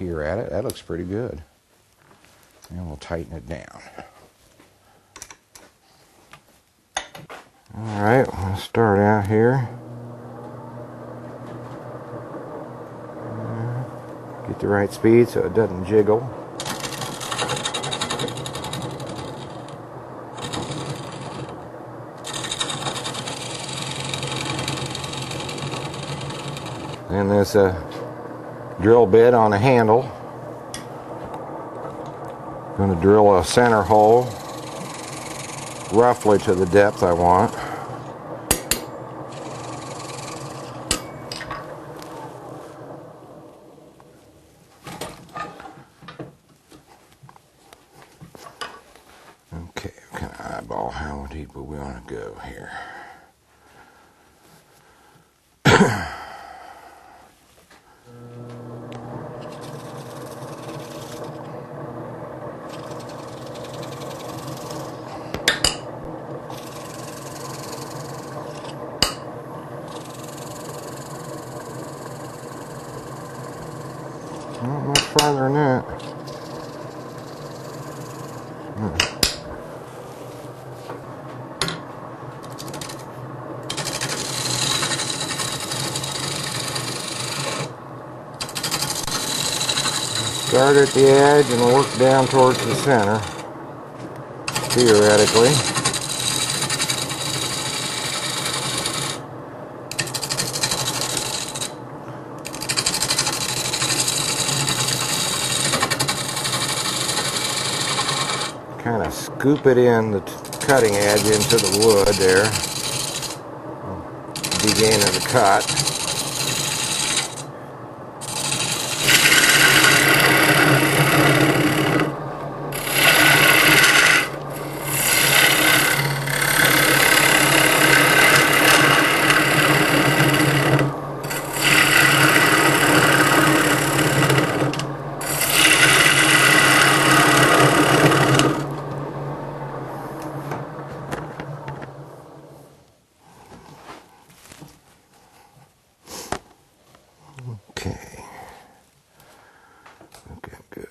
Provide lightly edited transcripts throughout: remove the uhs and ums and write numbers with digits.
peer at it. That looks pretty good. And we'll tighten it down. Alright, we'll start out here. Get the right speed so it doesn't jiggle. And there's a drill bit on a handle. Going to drill a center hole roughly to the depth I want. Okay, kind of eyeball how deep we want to go here. Not much farther than that. Start at the edge and work down towards the center, theoretically. Kind of scoop it in, the cutting edge into the wood there. Beginning of the cut. Okay. Looking good.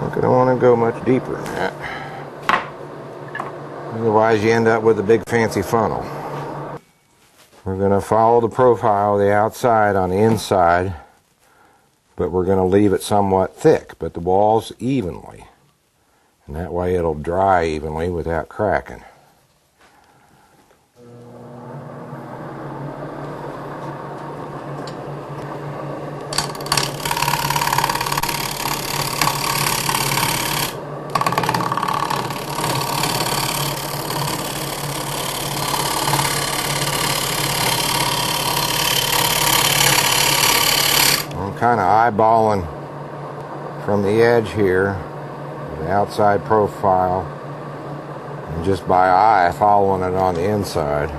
I don't want to go much deeper than that. Otherwise you end up with a big fancy funnel. We're going to follow the profile of the outside on the inside, but we're going to leave it somewhat thick, but the walls evenly. And that way it'll dry evenly without cracking. Kind of eyeballing from the edge here, the outside profile, and just by eye following it on the inside.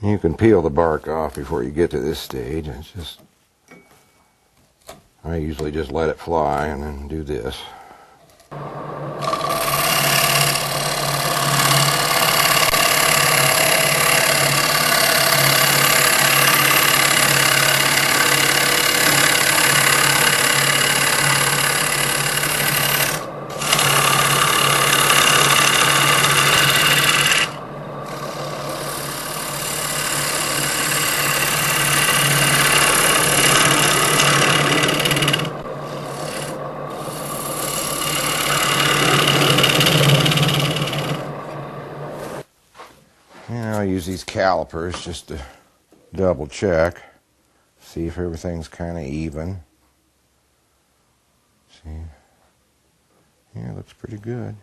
You can peel the bark off before you get to this stage. It's just, I usually just let it fly and then do this. And I'll use these calipers just to double check, see if everything's kind of even. See, yeah, it looks pretty good.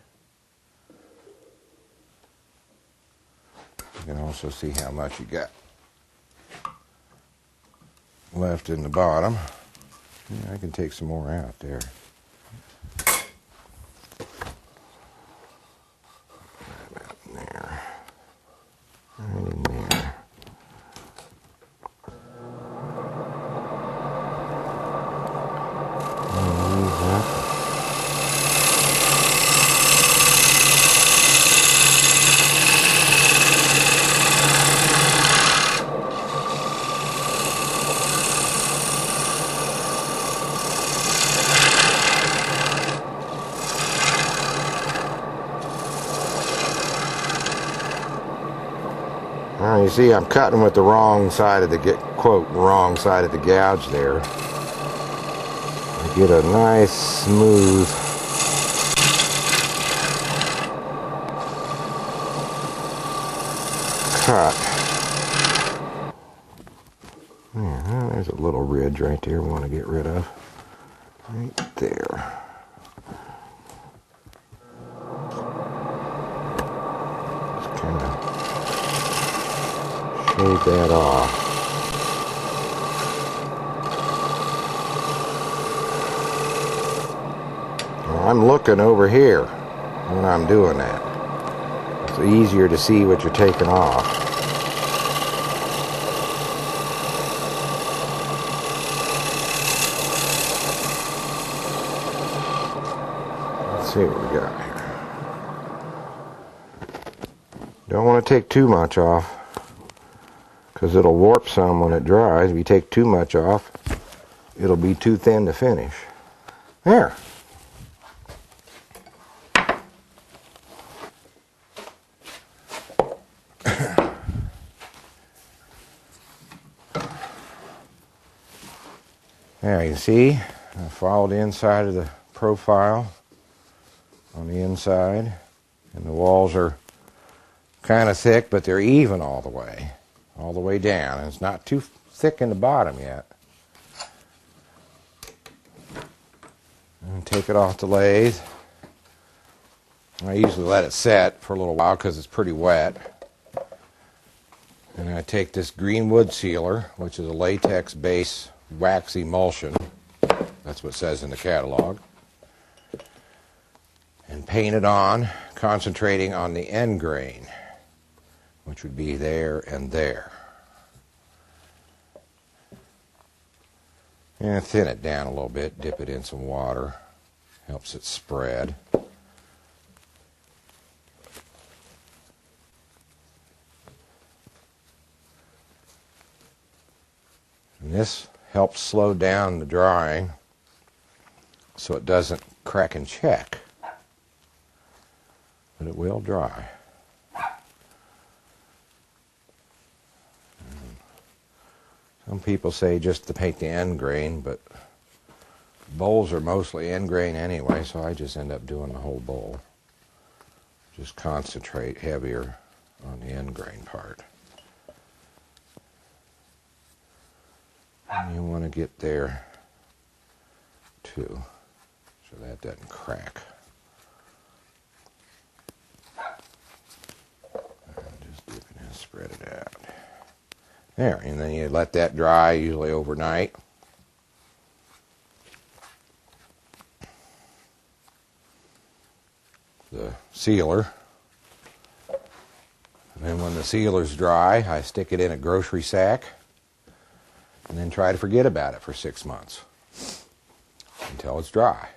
You can also see how much you got left in the bottom. Yeah, I can take some more out there. Right in there. You see, I'm cutting with the wrong side of the, quote, wrong side of the gouge there. I get a nice, smooth cut. Yeah, there's a little ridge right there we want to get rid of. Right there. Just kind of shave that off. Well, I'm looking over here when I'm doing that. It's easier to see what you're taking off. Let's see what we got here. Don't want to take too much off, because it'll warp some when it dries. If you take too much off, it'll be too thin to finish. There. There, you see, I followed the inside of the profile on the inside, and the walls are kind of thick, but they're even all the way down, and it's not too thick in the bottom yet. And take it off the lathe. I usually let it set for a little while because it's pretty wet. And I take this green wood sealer, which is a latex base wax emulsion, that's what it says in the catalog, and paint it on, concentrating on the end grain, which would be there and there. And thin it down a little bit, dip it in some water, helps it spread. And this helps slow down the drying so it doesn't crack and check, but it will dry. Some people say just to paint the end grain, but bowls are mostly end grain anyway, so I just end up doing the whole bowl. Just concentrate heavier on the end grain part. And you want to get there too, so that doesn't crack. And just dip it and spread it out. There, and then you let that dry, usually overnight. The sealer. And And when the sealer's dry, I stick it in a grocery sack and then try to forget about it for 6 months until it's dry.